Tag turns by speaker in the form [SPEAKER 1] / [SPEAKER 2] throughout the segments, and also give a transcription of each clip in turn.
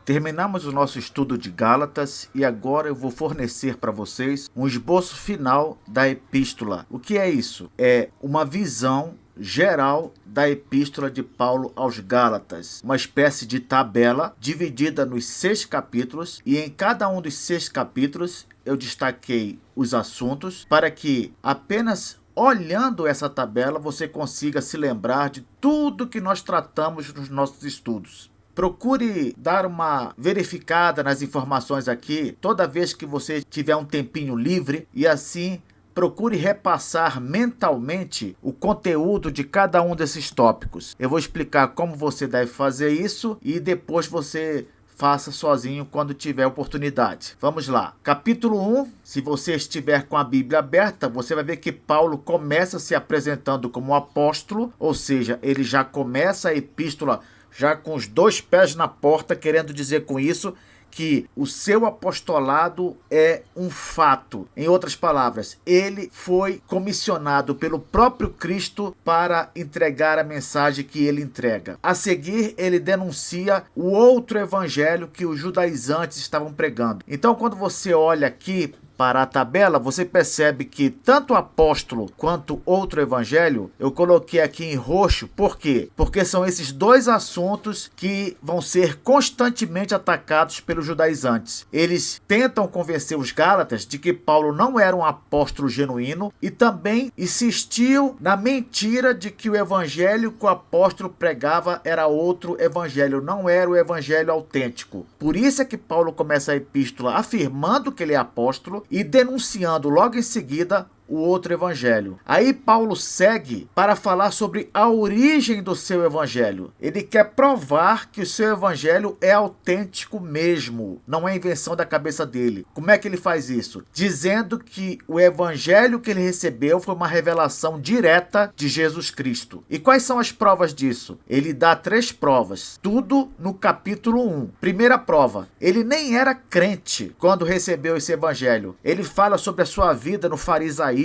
[SPEAKER 1] Terminamos o nosso estudo de Gálatas e agora eu vou fornecer para vocês um esboço final da epístola. O que é isso? É uma visão geral da epístola de Paulo aos Gálatas, uma espécie de tabela dividida nos 6 capítulos, e em cada um dos 6 capítulos eu destaquei os assuntos para que apenas olhando essa tabela você consiga se lembrar de tudo que nós tratamos nos nossos estudos. Procure dar uma verificada nas informações aqui toda vez que você tiver um tempinho livre e assim procure repassar mentalmente o conteúdo de cada um desses tópicos. Eu vou explicar como você deve fazer isso e depois você faça sozinho quando tiver oportunidade. Vamos lá. Capítulo 1, se você estiver com a Bíblia aberta, você vai ver que Paulo começa se apresentando como apóstolo, ou seja, ele já começa a epístola já com os 2 pés na porta, querendo dizer com isso que o seu apostolado é um fato. Em outras palavras, ele foi comissionado pelo próprio Cristo para entregar a mensagem que ele entrega. A seguir, ele denuncia o outro evangelho que os judaizantes estavam pregando. Então, quando você olha aqui para a tabela, você percebe que tanto o apóstolo quanto outro evangelho, eu coloquei aqui em roxo. Por quê? Porque são esses 2 assuntos que vão ser constantemente atacados pelos judaizantes. Eles tentam convencer os gálatas de que Paulo não era um apóstolo genuíno e também insistiu na mentira de que o evangelho que o apóstolo pregava era outro evangelho, não era o evangelho autêntico. Por isso é que Paulo começa a epístola afirmando que ele é apóstolo e denunciando logo em seguida o outro evangelho. Aí Paulo segue para falar sobre a origem do seu evangelho. Ele quer provar que o seu evangelho é autêntico mesmo, não é invenção da cabeça dele. Como é que ele faz isso? Dizendo que o evangelho que ele recebeu foi uma revelação direta de Jesus Cristo. E quais são as provas disso? Ele dá 3 provas, tudo no capítulo 1. Primeira prova, ele nem era crente quando recebeu esse evangelho. Ele fala sobre a sua vida no farisaísmo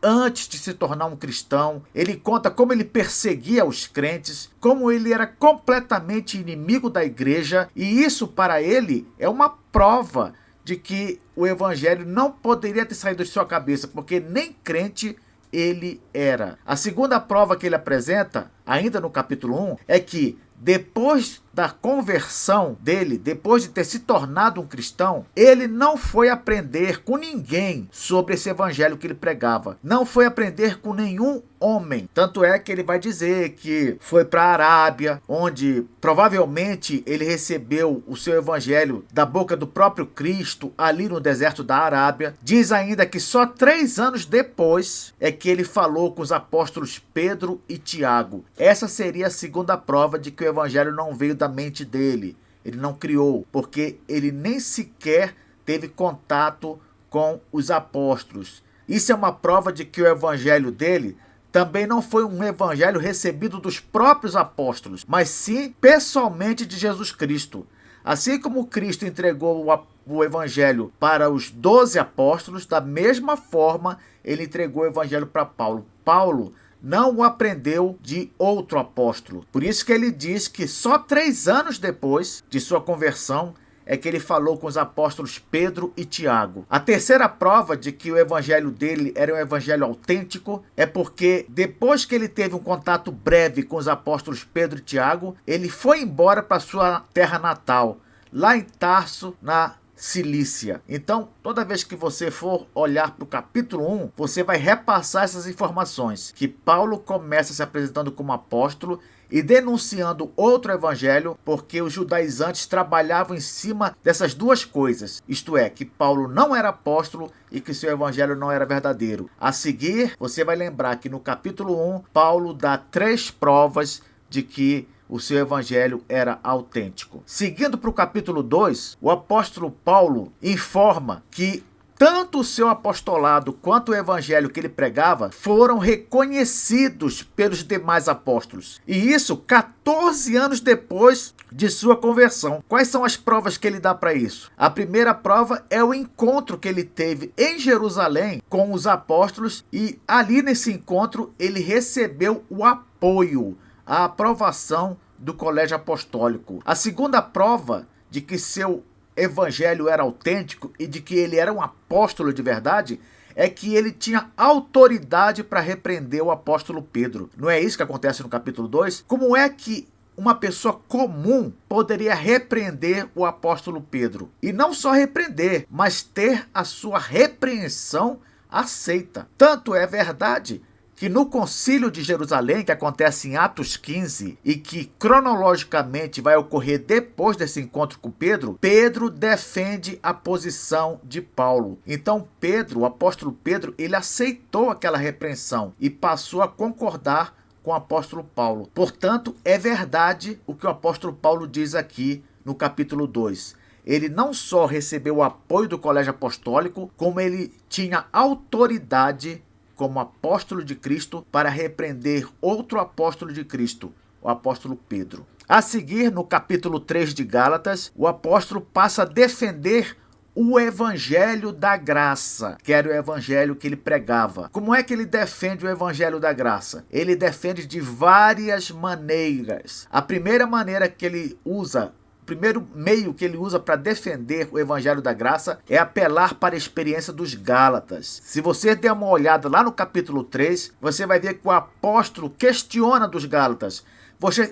[SPEAKER 1] antes de se tornar um cristão. Ele conta como ele perseguia os crentes, como ele era completamente inimigo da igreja, e isso para ele é uma prova de que o evangelho não poderia ter saído de sua cabeça, porque nem crente ele era. A segunda prova que ele apresenta, ainda no capítulo 1, é que depois da conversão dele, depois de ter se tornado um cristão, ele não foi aprender com ninguém sobre esse evangelho que ele pregava. Não foi aprender com nenhum homem. Tanto é que ele vai dizer que foi para a Arábia, onde provavelmente ele recebeu o seu evangelho da boca do próprio Cristo, ali no deserto da Arábia. Diz ainda que só 3 anos depois é que ele falou com os apóstolos Pedro e Tiago. Essa seria a segunda prova de que o evangelho não veio da mente dele. Ele não criou, porque ele nem sequer teve contato com os apóstolos. Isso é uma prova de que o evangelho dele também não foi um evangelho recebido dos próprios apóstolos, mas sim pessoalmente de Jesus Cristo. Assim como Cristo entregou o evangelho para os 12 apóstolos, da mesma forma ele entregou o evangelho para Paulo. Paulo não o aprendeu de outro apóstolo. Por isso que ele diz que só 3 anos depois de sua conversão é que ele falou com os apóstolos Pedro e Tiago. A terceira prova de que o evangelho dele era um evangelho autêntico é porque depois que ele teve um contato breve com os apóstolos Pedro e Tiago, ele foi embora para sua terra natal, lá em Tarso, na Cilícia. Então, toda vez que você for olhar para o capítulo 1, você vai repassar essas informações, que Paulo começa se apresentando como apóstolo e denunciando outro evangelho, porque os judaizantes trabalhavam em cima dessas 2 coisas, isto é, que Paulo não era apóstolo e que seu evangelho não era verdadeiro. A seguir, você vai lembrar que no capítulo 1, Paulo dá 3 provas de que o seu evangelho era autêntico. Seguindo para o capítulo 2, o apóstolo Paulo informa que tanto o seu apostolado quanto o evangelho que ele pregava foram reconhecidos pelos demais apóstolos. E isso 14 anos depois de sua conversão. Quais são as provas que ele dá para isso? A primeira prova é o encontro que ele teve em Jerusalém com os apóstolos, e ali nesse encontro ele recebeu o apoio, a aprovação do colégio apostólico. A segunda prova de que seu evangelho era autêntico e de que ele era um apóstolo de verdade, é que ele tinha autoridade para repreender o apóstolo Pedro. Não é isso que acontece no capítulo 2? Como é que uma pessoa comum poderia repreender o apóstolo Pedro? E não só repreender, mas ter a sua repreensão aceita. Tanto é verdade que no Concílio de Jerusalém, que acontece em Atos 15 e que cronologicamente vai ocorrer depois desse encontro com Pedro, Pedro defende a posição de Paulo. Então Pedro, o apóstolo Pedro, ele aceitou aquela repreensão e passou a concordar com o apóstolo Paulo. Portanto, é verdade o que o apóstolo Paulo diz aqui no capítulo 2. Ele não só recebeu o apoio do colégio apostólico, como ele tinha autoridade como apóstolo de Cristo para repreender outro apóstolo de Cristo, o apóstolo Pedro. A seguir, no capítulo 3 de Gálatas, o apóstolo passa a defender o evangelho da graça, que era o evangelho que ele pregava. Como é que ele defende o evangelho da graça? Ele defende de várias maneiras. A primeira maneira que ele usa, o primeiro meio que ele usa para defender o evangelho da graça é apelar para a experiência dos Gálatas. Se você der uma olhada lá no capítulo 3, você vai ver que o apóstolo questiona dos Gálatas.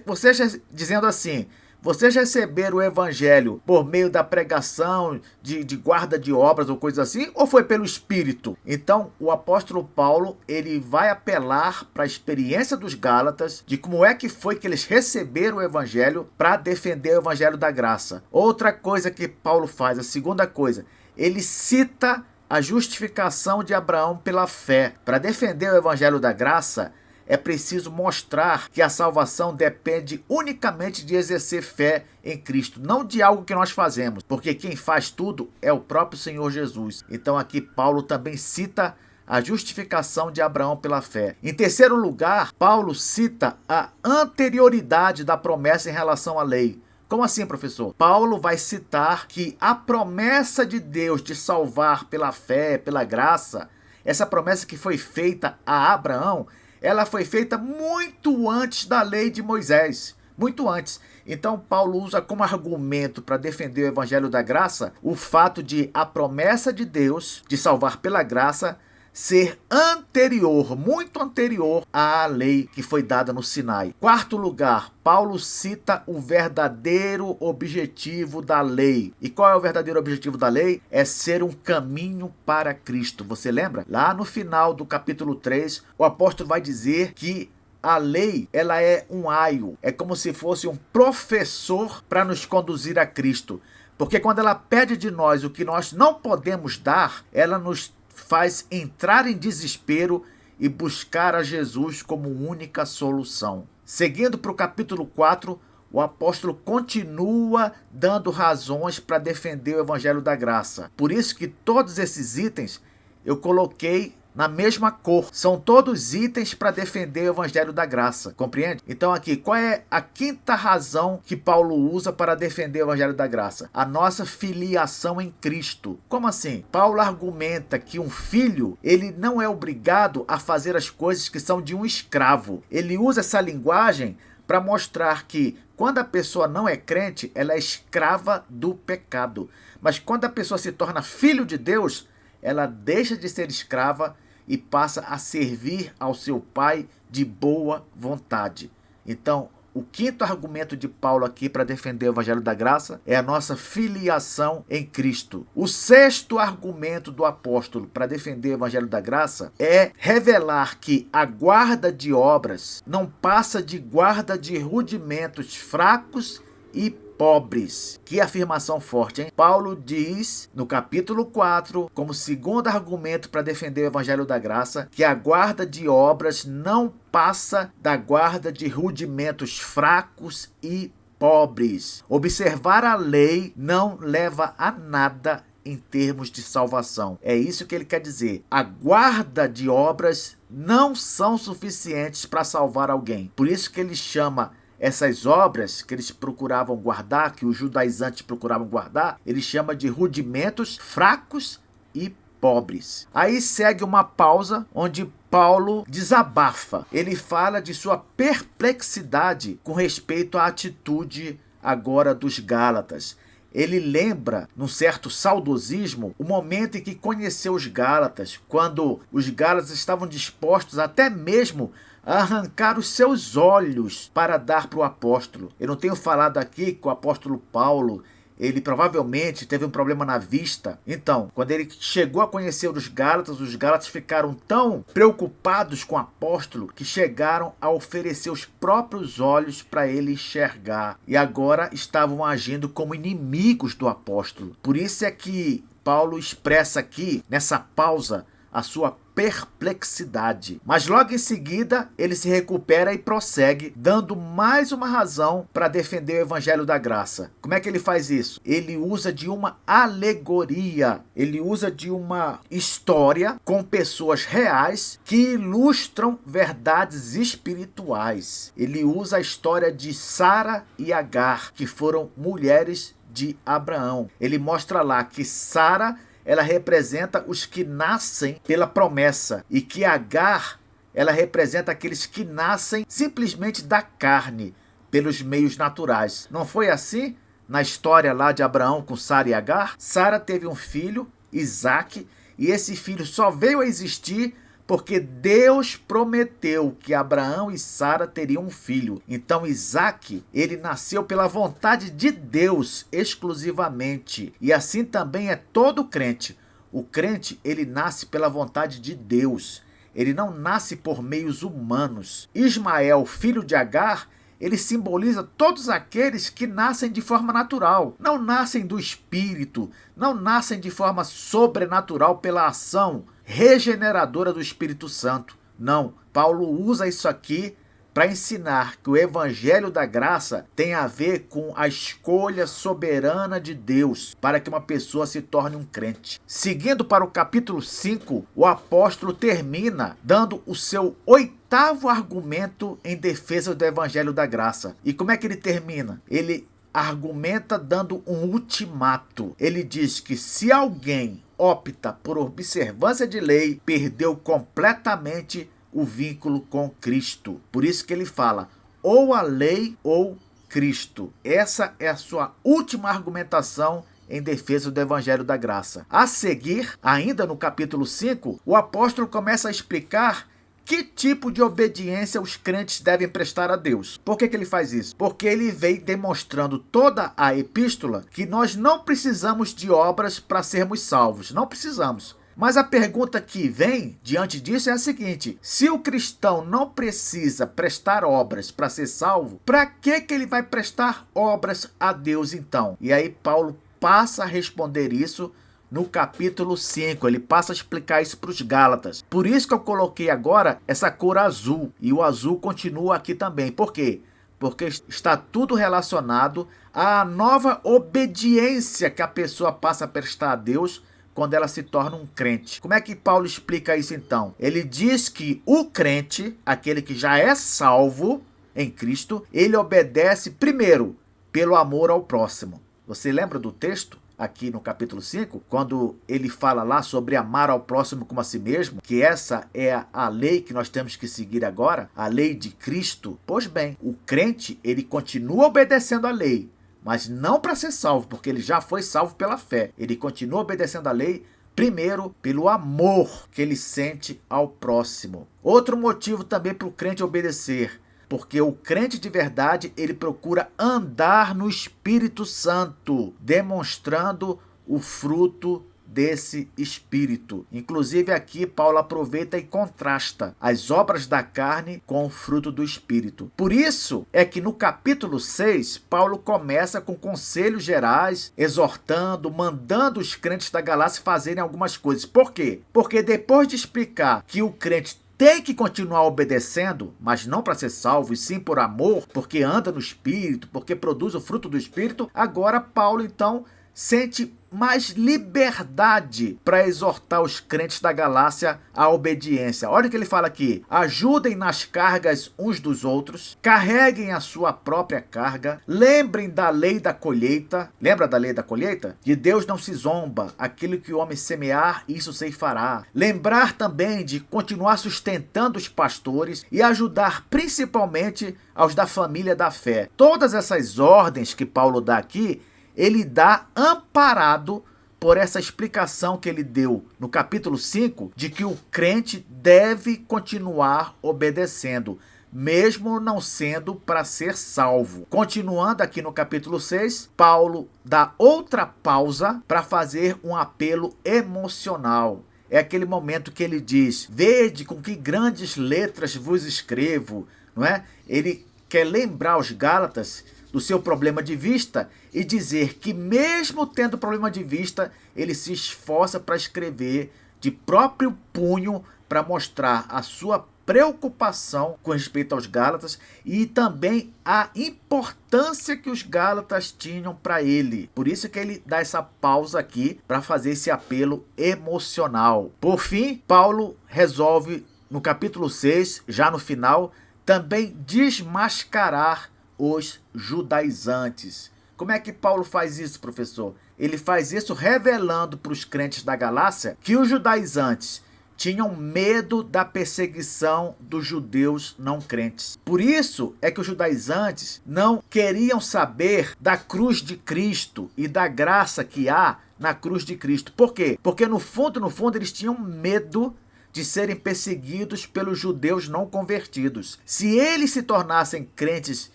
[SPEAKER 1] Vocês dizendo assim: vocês receberam o evangelho por meio da pregação, de guarda de obras ou coisa assim, ou foi pelo Espírito? Então, o apóstolo Paulo, ele vai apelar para a experiência dos Gálatas, de como é que foi que eles receberam o evangelho para defender o evangelho da graça. Outra coisa que Paulo faz, a segunda coisa, ele cita a justificação de Abraão pela fé. Para defender o evangelho da graça, é preciso mostrar que a salvação depende unicamente de exercer fé em Cristo, não de algo que nós fazemos, porque quem faz tudo é o próprio Senhor Jesus. Então aqui Paulo também cita a justificação de Abraão pela fé. Em terceiro lugar, Paulo cita a anterioridade da promessa em relação à lei. Como assim, professor? Paulo vai citar que a promessa de Deus de salvar pela fé, pela graça, essa promessa que foi feita a Abraão, ela foi feita muito antes da lei de Moisés, muito antes. Então Paulo usa como argumento para defender o evangelho da graça o fato de a promessa de Deus de salvar pela graça ser anterior, muito anterior à lei que foi dada no Sinai. Quarto lugar, Paulo cita o verdadeiro objetivo da lei. E qual é o verdadeiro objetivo da lei? É ser um caminho para Cristo. Você lembra? Lá no final do capítulo 3, o apóstolo vai dizer que a lei, ela é um aio, é como se fosse um professor para nos conduzir a Cristo. Porque quando ela pede de nós o que nós não podemos dar, ela nos faz entrar em desespero e buscar a Jesus como única solução. Seguindo para o capítulo 4, o apóstolo continua dando razões para defender o evangelho da graça. Por isso que todos esses itens eu coloquei na mesma cor. São todos itens para defender o evangelho da graça, compreende? Então aqui, qual é a quinta razão que Paulo usa para defender o evangelho da graça? A nossa filiação em Cristo. Como assim? Paulo argumenta que um filho, ele não é obrigado a fazer as coisas que são de um escravo. Ele usa essa linguagem para mostrar que quando a pessoa não é crente, ela é escrava do pecado. Mas quando a pessoa se torna filho de Deus, ela deixa de ser escrava e passa a servir ao seu pai de boa vontade. Então, o quinto argumento de Paulo aqui para defender o evangelho da graça é a nossa filiação em Cristo. O sexto argumento do apóstolo para defender o evangelho da graça é revelar que a guarda de obras não passa de guarda de rudimentos fracos e pobres. Que afirmação forte, hein? Paulo diz no capítulo 4, como segundo argumento para defender o evangelho da graça, que a guarda de obras não passa da guarda de rudimentos fracos e pobres. Observar a lei não leva a nada em termos de salvação. É isso que ele quer dizer. A guarda de obras não são suficientes para salvar alguém. Por isso que ele chama essas obras que eles procuravam guardar, que os judaizantes procuravam guardar, ele chama de rudimentos fracos e pobres. Aí segue uma pausa onde Paulo desabafa. Ele fala de sua perplexidade com respeito à atitude agora dos Gálatas. ele lembra, num certo saudosismo, o momento em que conheceu os Gálatas, quando os Gálatas estavam dispostos até mesmo a arrancar os seus olhos para dar para o apóstolo. Eu não tenho falado aqui que o apóstolo Paulo, ele provavelmente teve um problema na vista. Então, quando ele chegou a conhecer os Gálatas ficaram tão preocupados com o apóstolo que chegaram a oferecer os próprios olhos para ele enxergar. E agora estavam agindo como inimigos do apóstolo. Por isso é que Paulo expressa aqui, nessa pausa, a sua perplexidade. Mas logo em seguida, ele se recupera e prossegue, dando mais uma razão para defender o evangelho da graça. Como é que ele faz isso? Ele usa de uma alegoria, ele usa de uma história com pessoas reais que ilustram verdades espirituais. Ele usa a história de Sara e Agar, que foram mulheres de Abraão. Ele mostra lá que Sara, ela representa os que nascem pela promessa, e que Agar, ela representa aqueles que nascem simplesmente da carne, pelos meios naturais. Não foi assim na história lá de Abraão com Sara e Agar? Sara teve um filho, Isaque, e esse filho só veio a existir porque Deus prometeu que Abraão e Sara teriam um filho. Então Isaque, ele nasceu pela vontade de Deus exclusivamente. E assim também é todo crente. O crente, ele nasce pela vontade de Deus. Ele não nasce por meios humanos. Ismael, filho de Agar, ele simboliza todos aqueles que nascem de forma natural. Não nascem do Espírito, não nascem de forma sobrenatural pela ação regeneradora do Espírito Santo. Não, Paulo usa isso aqui para ensinar que o evangelho da graça tem a ver com a escolha soberana de Deus para que uma pessoa se torne um crente. Seguindo para o capítulo 5, o apóstolo termina dando o seu oitavo argumento em defesa do evangelho da graça. E como é que ele termina? Ele argumenta dando um ultimato. Ele diz que se alguém opta por observância de lei, perdeu completamente o vínculo com Cristo. Por isso que ele fala, ou a lei ou Cristo. Essa é a sua última argumentação em defesa do evangelho da graça. A seguir, ainda no capítulo 5, o apóstolo começa a explicar que tipo de obediência os crentes devem prestar a Deus. Por que ele faz isso? Porque ele vem demonstrando toda a epístola que nós não precisamos de obras para sermos salvos. Não precisamos. Mas a pergunta que vem diante disso é a seguinte: se o cristão não precisa prestar obras para ser salvo, para que ele vai prestar obras a Deus então? E aí Paulo passa a responder isso no capítulo 5, ele passa a explicar isso para os Gálatas. Por isso que eu coloquei agora essa cor azul, e o azul continua aqui também. Por quê? Porque está tudo relacionado à nova obediência que a pessoa passa a prestar a Deus quando ela se torna um crente. Como é que Paulo explica isso então? Ele diz que o crente, aquele que já é salvo em Cristo, ele obedece primeiro pelo amor ao próximo. Você lembra do texto? Aqui no capítulo 5, quando ele fala lá sobre amar ao próximo como a si mesmo, que essa é a lei que nós temos que seguir agora, a lei de Cristo. Pois bem, o crente, ele continua obedecendo a lei, mas não para ser salvo, porque ele já foi salvo pela fé. Ele continua obedecendo a lei, primeiro, pelo amor que ele sente ao próximo. Outro motivo também para o crente obedecer, porque o crente de verdade, ele procura andar no Espírito Santo, demonstrando o fruto desse Espírito. Inclusive aqui Paulo aproveita e contrasta as obras da carne com o fruto do Espírito. Por isso é que no capítulo 6, Paulo começa com conselhos gerais, exortando, mandando os crentes da Galácia fazerem algumas coisas. Por quê? Porque depois de explicar que o crente tem que continuar obedecendo, mas não para ser salvo, e sim por amor, porque anda no Espírito, porque produz o fruto do Espírito, agora Paulo então sente mais liberdade para exortar os crentes da Galácia à obediência. Olha o que ele fala aqui: ajudem nas cargas uns dos outros, carreguem a sua própria carga, lembrem da lei da colheita. Lembra da lei da colheita? De Deus não se zomba, aquilo que o homem semear, isso ceifará. Lembrar também de continuar sustentando os pastores e ajudar principalmente aos da família da fé. Todas essas ordens que Paulo dá aqui, ele dá amparado por essa explicação que ele deu no capítulo 5, de que o crente deve continuar obedecendo, mesmo não sendo para ser salvo. Continuando aqui no capítulo 6, Paulo dá outra pausa para fazer um apelo emocional. É aquele momento que ele diz: vede com que grandes letras vos escrevo, não é? Ele quer lembrar os Gálatas do seu problema de vista e dizer que, mesmo tendo problema de vista, ele se esforça para escrever de próprio punho para mostrar a sua preocupação com respeito aos Gálatas e também a importância que os Gálatas tinham para ele. Por isso que ele dá essa pausa aqui para fazer esse apelo emocional. Por fim, Paulo resolve no capítulo 6, já no final, também desmascarar os judaizantes. Como é que Paulo faz isso, professor? Ele faz isso revelando para os crentes da Galácia que os judaizantes tinham medo da perseguição dos judeus não crentes. Por isso é que os judaizantes não queriam saber da cruz de Cristo e da graça que há na cruz de Cristo. Por quê? Porque no fundo, eles tinham medo de serem perseguidos pelos judeus não convertidos. Se eles se tornassem crentes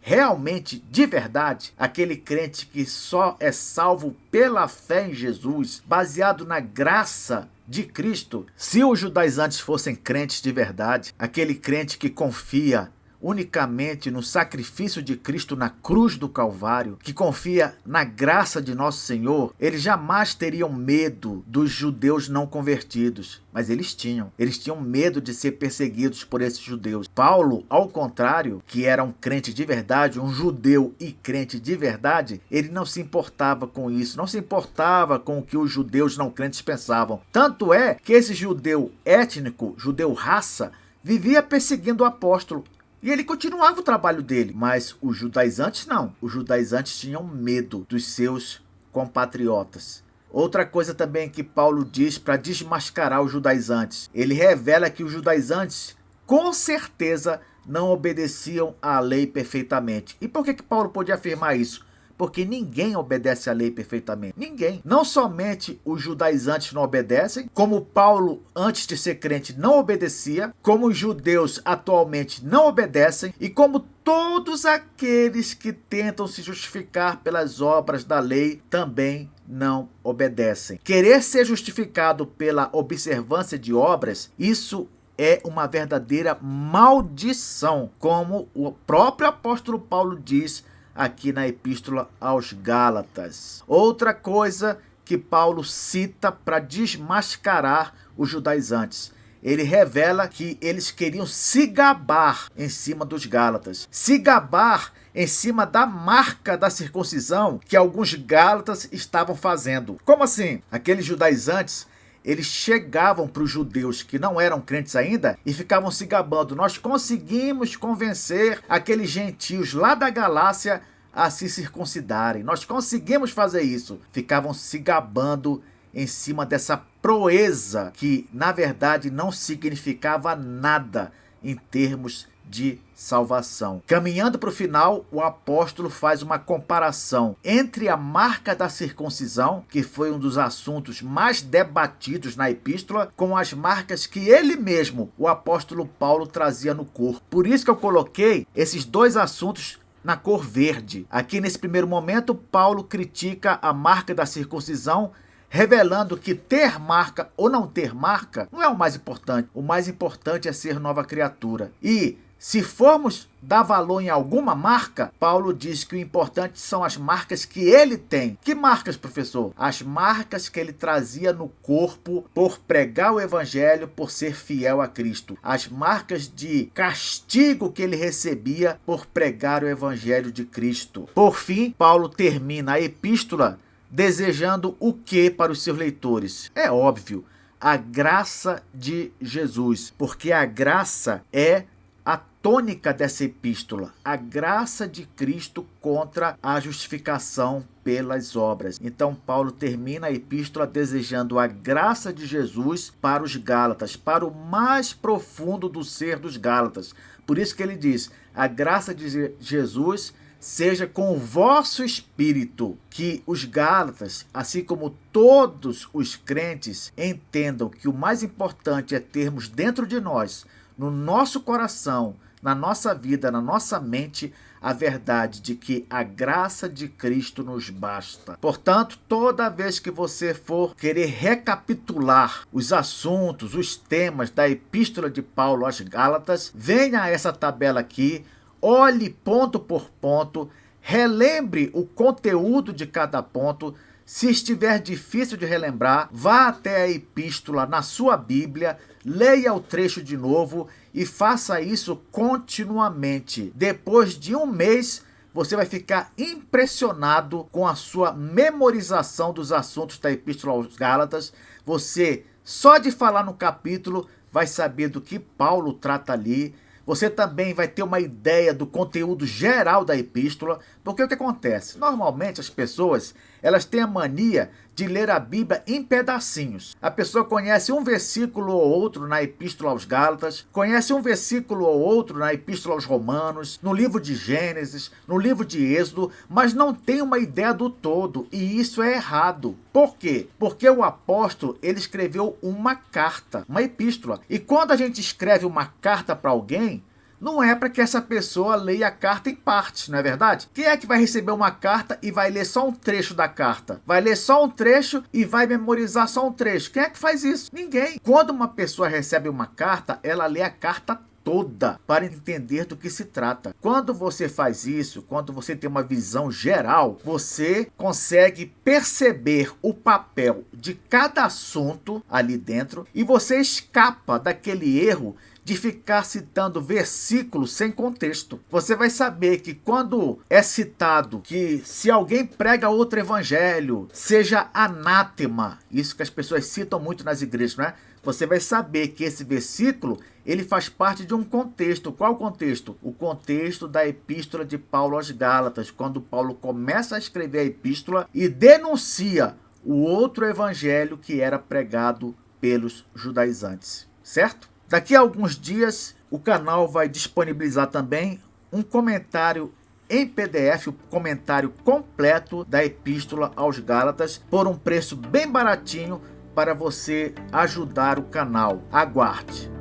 [SPEAKER 1] realmente, de verdade, aquele crente que só é salvo pela fé em Jesus, baseado na graça de Cristo, se os judaizantes fossem crentes de verdade, aquele crente que confia unicamente no sacrifício de Cristo na cruz do Calvário, que confia na graça de nosso Senhor, eles jamais teriam medo dos judeus não convertidos. Mas eles tinham medo de ser perseguidos por esses judeus. Paulo, ao contrário, que era um crente de verdade, um judeu e crente de verdade, ele não se importava com isso, não se importava com o que os judeus não crentes pensavam. Tanto é que esse judeu étnico, judeu raça, vivia perseguindo o apóstolo. E ele continuava o trabalho dele, mas os judaizantes não. Os judaizantes tinham medo dos seus compatriotas. Outra coisa também que Paulo diz para desmascarar os judaizantes. Ele revela que os judaizantes, com certeza, não obedeciam à lei perfeitamente. E por que Paulo pôde afirmar isso? Porque ninguém obedece à lei perfeitamente. Ninguém. Não somente os judaizantes não obedecem, como Paulo, antes de ser crente, não obedecia, como os judeus atualmente não obedecem, e como todos aqueles que tentam se justificar pelas obras da lei também não obedecem. Querer ser justificado pela observância de obras, isso é uma verdadeira maldição, como o próprio apóstolo Paulo diz aqui na Epístola aos Gálatas. Outra coisa que Paulo cita para desmascarar os judaizantes. Ele revela que eles queriam se gabar em cima dos Gálatas. Se gabar em cima da marca da circuncisão que alguns Gálatas estavam fazendo. Como assim? Aqueles judaizantes, eles chegavam para os judeus que não eram crentes ainda e ficavam se gabando. Nós conseguimos convencer aqueles gentios lá da Galácia a se circuncidarem. Nós conseguimos fazer isso. Ficavam se gabando em cima dessa proeza que, na verdade, não significava nada em termos de salvação. Caminhando para o final, o apóstolo faz uma comparação entre a marca da circuncisão, que foi um dos assuntos mais debatidos na epístola, com as marcas que ele mesmo, o apóstolo Paulo, trazia no corpo. Por isso que eu coloquei esses dois assuntos na cor verde. Aqui nesse primeiro momento, Paulo critica a marca da circuncisão, revelando que ter marca ou não ter marca não é o mais importante. O mais importante é ser nova criatura. E se formos dar valor em alguma marca, Paulo diz que o importante são as marcas que ele tem. Que marcas, professor? As marcas que ele trazia no corpo por pregar o evangelho, por ser fiel a Cristo. As marcas de castigo que ele recebia por pregar o evangelho de Cristo. Por fim, Paulo termina a epístola desejando o que para os seus leitores? É óbvio, a graça de Jesus, porque a graça é a tônica dessa epístola, a graça de Cristo contra a justificação pelas obras. Então Paulo termina a epístola desejando a graça de Jesus para os Gálatas, para o mais profundo do ser dos Gálatas. Por isso que ele diz, a graça de Jesus seja com o vosso espírito, que os Gálatas, assim como todos os crentes, entendam que o mais importante é termos dentro de nós, no nosso coração, na nossa vida, na nossa mente, a verdade de que a graça de Cristo nos basta. Portanto, toda vez que você for querer recapitular os assuntos, os temas da Epístola de Paulo aos Gálatas, venha a essa tabela aqui, olhe ponto por ponto, relembre o conteúdo de cada ponto. Se estiver difícil de relembrar, vá até a epístola na sua Bíblia, leia o trecho de novo e faça isso continuamente. Depois de um mês, você vai ficar impressionado com a sua memorização dos assuntos da Epístola aos Gálatas. Você, só de falar no capítulo, vai saber do que Paulo trata ali. Você também vai ter uma ideia do conteúdo geral da epístola, porque o que acontece? Normalmente as pessoas, elas têm a mania de ler a Bíblia em pedacinhos. A pessoa conhece um versículo ou outro na epístola aos Gálatas, conhece um versículo ou outro na epístola aos Romanos, no livro de Gênesis, no livro de Êxodo, mas não tem uma ideia do todo, e isso é errado. Por quê? Porque o apóstolo, ele escreveu uma carta, uma epístola. E quando a gente escreve uma carta para alguém, não é para que essa pessoa leia a carta em partes, não é verdade? Quem é que vai receber uma carta e vai ler só um trecho da carta? Vai ler só um trecho e vai memorizar só um trecho. Quem é que faz isso? Ninguém. Quando uma pessoa recebe uma carta, ela lê a carta toda para entender do que se trata. Quando você faz isso, quando você tem uma visão geral, você consegue perceber o papel de cada assunto ali dentro e você escapa daquele erro de ficar citando versículos sem contexto. Você vai saber que quando é citado que se alguém prega outro evangelho, seja anátema, isso que as pessoas citam muito nas igrejas, não é? Você vai saber que esse versículo, ele faz parte de um contexto. Qual contexto? O contexto da epístola de Paulo aos Gálatas, quando Paulo começa a escrever a epístola e denuncia o outro evangelho que era pregado pelos judaizantes, certo? Daqui a alguns dias, o canal vai disponibilizar também um comentário em PDF, o comentário completo da Epístola aos Gálatas, por um preço bem baratinho para você ajudar o canal. Aguarde!